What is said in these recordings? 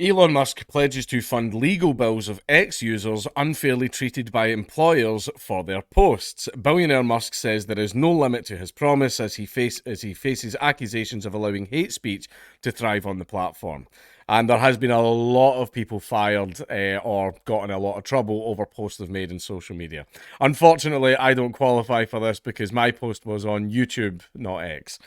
Elon Musk pledges to fund legal bills of ex-users unfairly treated by employers for their posts. Billionaire Musk says there is no limit to his promise as he faces accusations of allowing hate speech to thrive on the platform. And there has been a lot of people fired or got in a lot of trouble over posts they've made in social media. Unfortunately, I don't qualify for this because my post was on YouTube, not X.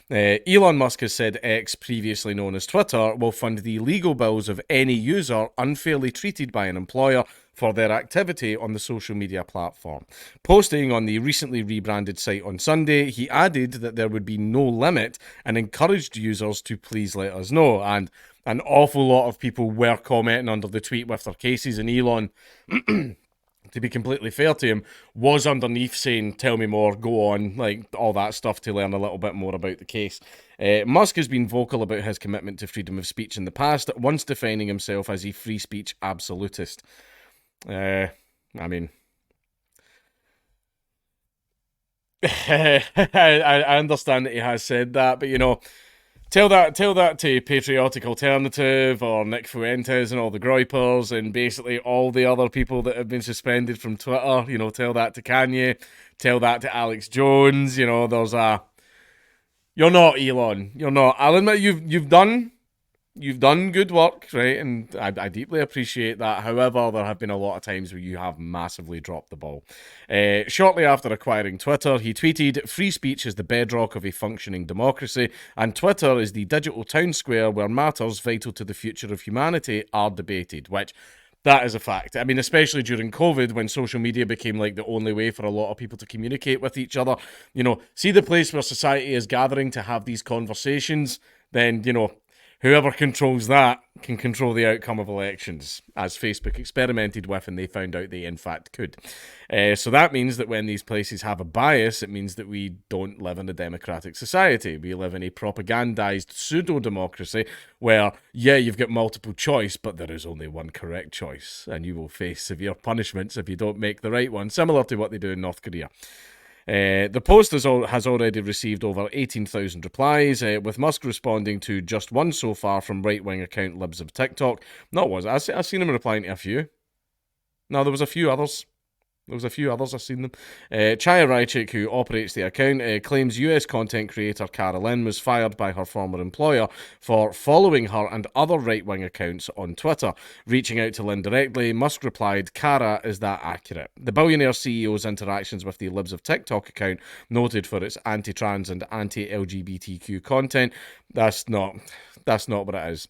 Elon Musk has said X, previously known as Twitter, will fund the legal bills of any user unfairly treated by an employer for their activity on the social media platform. Posting on the recently rebranded site on Sunday, he added that there would be no limit and encouraged users to please let us know. And an awful lot of people were commenting under the tweet with their cases, and Elon, to be completely fair to him, was underneath saying, tell me more, go on, like all that stuff to learn a little bit more about the case. Musk has been vocal about his commitment to freedom of speech in the past, once defining himself as a free speech absolutist. I mean, I understand that he has said that, but you know, tell that to Patriotic Alternative or Nick Fuentes and all the groypers and basically all the other people that have been suspended from Twitter. You know, tell that to Kanye, tell that to Alex Jones. You know, you're not Elon. You're not. I'll admit you've done good work, right? And I deeply appreciate that. However, there have been a lot of times where you have massively dropped the ball. Shortly after acquiring Twitter, he tweeted, "Free speech is the bedrock of a functioning democracy, and Twitter is the digital town square where matters vital to the future of humanity are debated," which that is a fact. I mean, especially during COVID when social media became like the only way for a lot of people to communicate with each other. You know, see the place where society is gathering to have these conversations, then, you know, whoever controls that can control the outcome of elections, as Facebook experimented with and they found out they in fact could. So that means that when these places have a bias, it means that we don't live in a democratic society. We live in a propagandized pseudo-democracy where, yeah, you've got multiple choice, but there is only one correct choice, and you will face severe punishments if you don't make the right one, similar to what they do in North Korea. The post has already received over 18,000 replies, with Musk responding to just one so far from right-wing account Libs of TikTok. I've seen him replying to a few. No, there was a few others. I've seen them. Chaya Raichik, who operates the account, claims US content creator Cara Lynn was fired by her former employer for following her and other right-wing accounts on Twitter. Reaching out to Lynn directly, Musk replied, "Cara, is that accurate?" The billionaire CEO's interactions with the Libs of TikTok account, noted for its anti-trans and anti-LGBTQ content, that's not what it is.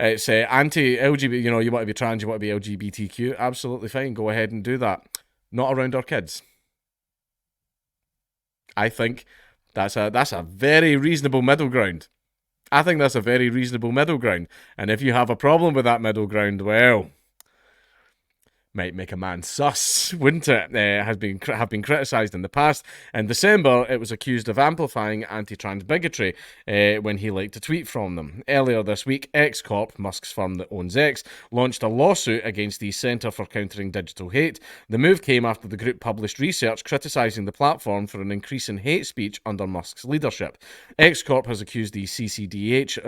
It's anti-LGBT, you know, you want to be trans, you want to be LGBTQ, absolutely fine, go ahead and do that. Not around our kids. I think that's a very reasonable middle ground. And if you have a problem with that middle ground, well, might make a man sus, wouldn't it? Have been criticised in the past. In December, it was accused of amplifying anti-trans bigotry when he liked a tweet from them. Earlier this week, X Corp, Musk's firm that owns X, launched a lawsuit against the Centre for Countering Digital Hate. The move came after the group published research criticising the platform for an increase in hate speech under Musk's leadership. X Corp has accused the CCDH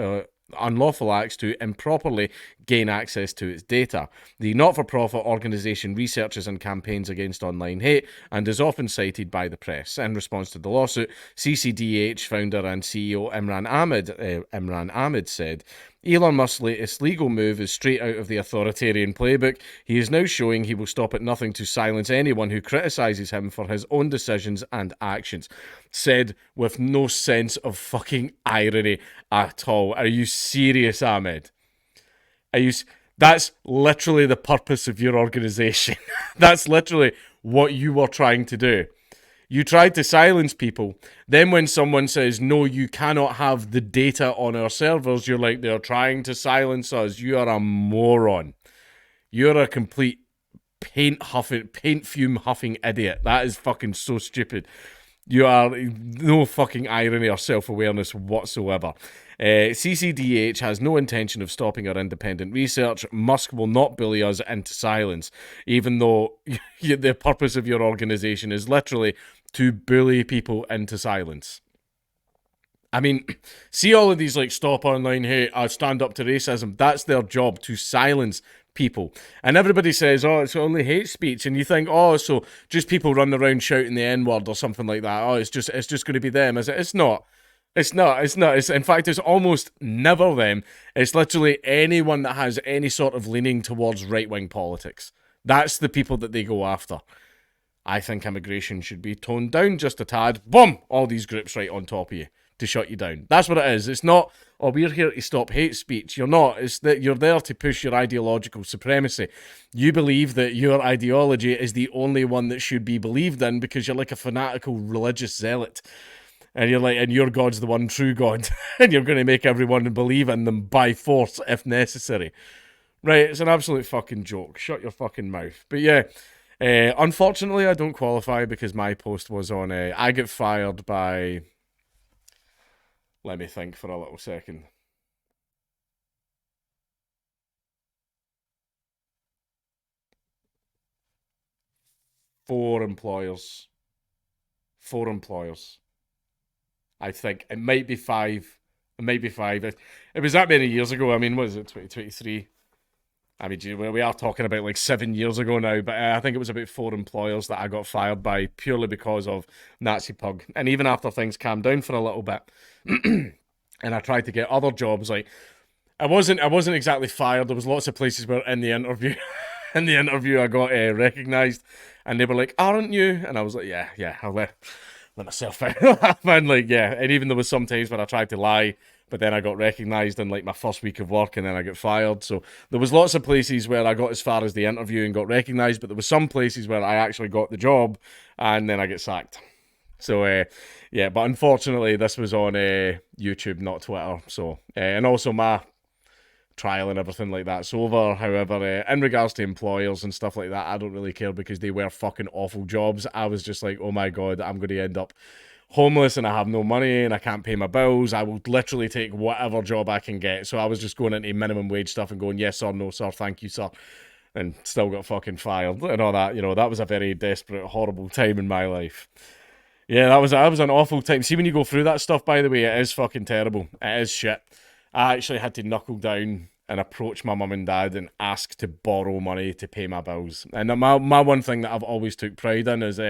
unlawful acts to improperly gain access to its data. The not-for-profit organisation researches and campaigns against online hate and is often cited by the press. In response to the lawsuit, CCDH founder and CEO Imran Ahmed said, "Elon Musk's latest legal move is straight out of the authoritarian playbook. He is now showing he will stop at nothing to silence anyone who criticises him for his own decisions and actions." Said with no sense of fucking irony at all. Are you serious, Ahmed? That's literally the purpose of your organisation. That's literally what you were trying to do. You tried to silence people. Then when someone says, "No, you cannot have the data on our servers," you're like, "They're trying to silence us." You are a moron. You're a complete paint fume huffing idiot. That is fucking so stupid. You are no fucking irony or self-awareness whatsoever. CCDH has no intention of stopping our independent research. Musk will not bully us into silence, even though the purpose of your organisation is literally to bully people into silence. I mean, see all of these like stop online hate, stand up to racism. That's their job, to silence people. And everybody says, oh, it's only hate speech. And you think, oh, so just people running around shouting the N-word or something like that. Oh, it's just going to be them. Is it? It's not. It's not. It's not. In fact, it's almost never them. It's literally anyone that has any sort of leaning towards right-wing politics. That's the people that they go after. I think immigration should be toned down just a tad. Boom! All these groups right on top of you to shut you down. That's what it is. It's not, oh, we're here to stop hate speech. You're not. It's that you're there to push your ideological supremacy. You believe that your ideology is the only one that should be believed in because you're like a fanatical religious zealot. And you're like, and your God's the one true God. And you're going to make everyone believe in them by force if necessary. Right, it's an absolute fucking joke. Shut your fucking mouth. But yeah, unfortunately, I don't qualify because my post was on, I get fired by, let me think for a little second. Four employers. I think. It might be five. It might be five. It was that many years ago. I mean, what is it, 2023? I mean, we are talking about like 7 years ago now, but I think it was about four employers that I got fired by purely because of Nazi Pug. And even after things calmed down for a little bit, and I tried to get other jobs, like I wasn't exactly fired. There was lots of places where in the interview, I got recognised, and they were like, "Aren't you?" And I was like, "Yeah, I'll let myself out." Man, like, yeah. And even there was some times when I tried to lie, but then I got recognised in like my first week of work and then I got fired. So there was lots of places where I got as far as the interview and got recognised, but there was some places where I actually got the job and then I get sacked. So, yeah, but unfortunately this was on YouTube, not Twitter. So, and also my trial and everything like that's over. However, in regards to employers and stuff like that, I don't really care because they were fucking awful jobs. I was just like, oh my God, I'm going to end up homeless and I have no money and I can't pay my bills. I will literally take whatever job I can get. So I was just going into minimum wage stuff and going, yes sir, no sir, thank you sir, and still got fucking fired and all that. You know, that was a very desperate, horrible time in my life. Yeah, that was an awful time. See, when you go through that stuff, by the way, it is fucking terrible. It is shit. I actually had to knuckle down and approach my mum and dad and ask to borrow money to pay my bills. And my one thing that I've always took pride in is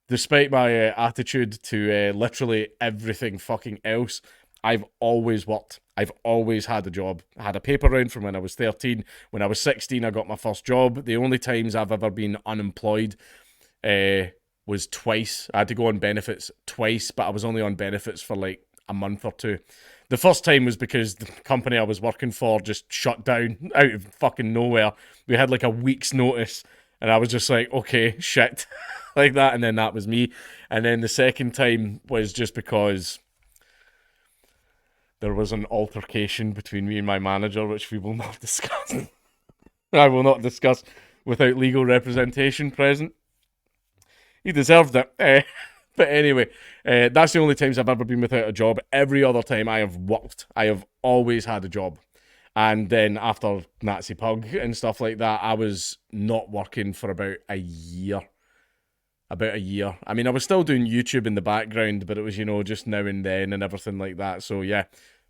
despite my attitude to literally everything fucking else, I've always worked. I've always had a job. I had a paper round from when I was 13. When I was 16, I got my first job. The only times I've ever been unemployed was twice. I had to go on benefits twice, but I was only on benefits for like a month or two. The first time was because the company I was working for just shut down out of fucking nowhere. We had like a week's notice, and I was just like, okay, shit. Like that, and then that was me. And then the second time was just because there was an altercation between me and my manager, which we will not discuss. I will not discuss without legal representation present. He deserved it. But anyway, that's the only times I've ever been without a job. Every other time I have worked. I have always had a job. And then after Nazi Pug and stuff like that, I was not working for about a year. I mean, I was still doing YouTube in the background, but it was, you know, just now and then and everything like that. So yeah,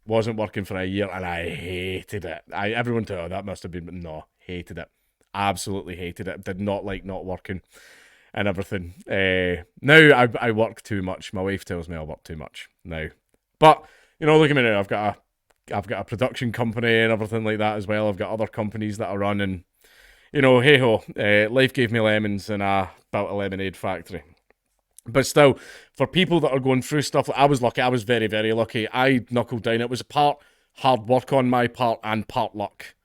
wasn't working for a year and I hated it. Everyone thought, oh, that must have been, no, hated it. Absolutely hated it. Did not like not working and everything. Now I work too much. My wife tells me I work too much now. But, you know, look at me now. I've got a production company and everything like that as well. I've got other companies that I run and, you know, hey ho, life gave me lemons and I built a lemonade factory. But still, for people that are going through stuff, I was lucky. I was very, very lucky. I knuckled down. It was part hard work on my part and part luck.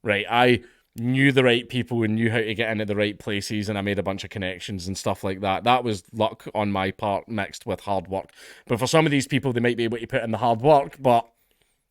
Right, I knew the right people and knew how to get into the right places, and I made a bunch of connections and stuff like that. That was luck on my part mixed with hard work. But for some of these people, they might be able to put in the hard work, but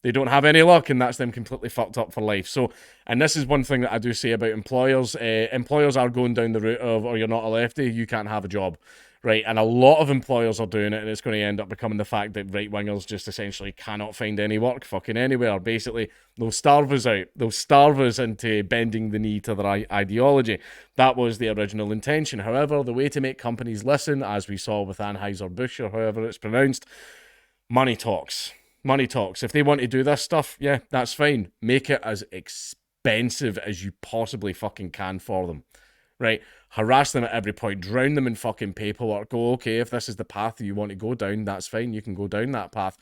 they don't have any luck, and that's them completely fucked up for life. So, and this is one thing that I do say about employers. Employers are going down the route of, oh, you're not a lefty, you can't have a job. Right, and a lot of employers are doing it, and it's going to end up becoming the fact that right-wingers just essentially cannot find any work fucking anywhere. Basically, they'll starve us out. They'll starve us into bending the knee to their ideology. That was the original intention. However, the way to make companies listen, as we saw with Anheuser-Busch, or however it's pronounced, Money talks. Money talks. If they want to do this stuff, yeah, that's fine. Make it as expensive as you possibly fucking can for them. Right? Harass them at every point. Drown them in fucking paperwork. Go, okay, if this is the path you want to go down, that's fine. You can go down that path.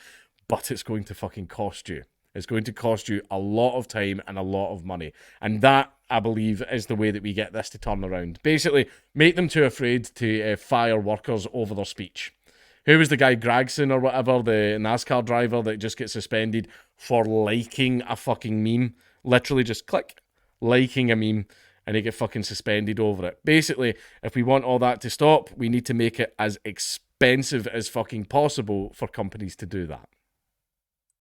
But it's going to fucking cost you. It's going to cost you a lot of time and a lot of money. And that, I believe, is the way that we get this to turn around. Basically, make them too afraid to fire workers over their speech. Who was the guy, Gregson or whatever, the NASCAR driver that just gets suspended for liking a fucking meme? Literally just click, liking a meme, and they get fucking suspended over it. Basically, if we want all that to stop, we need to make it as expensive as fucking possible for companies to do that.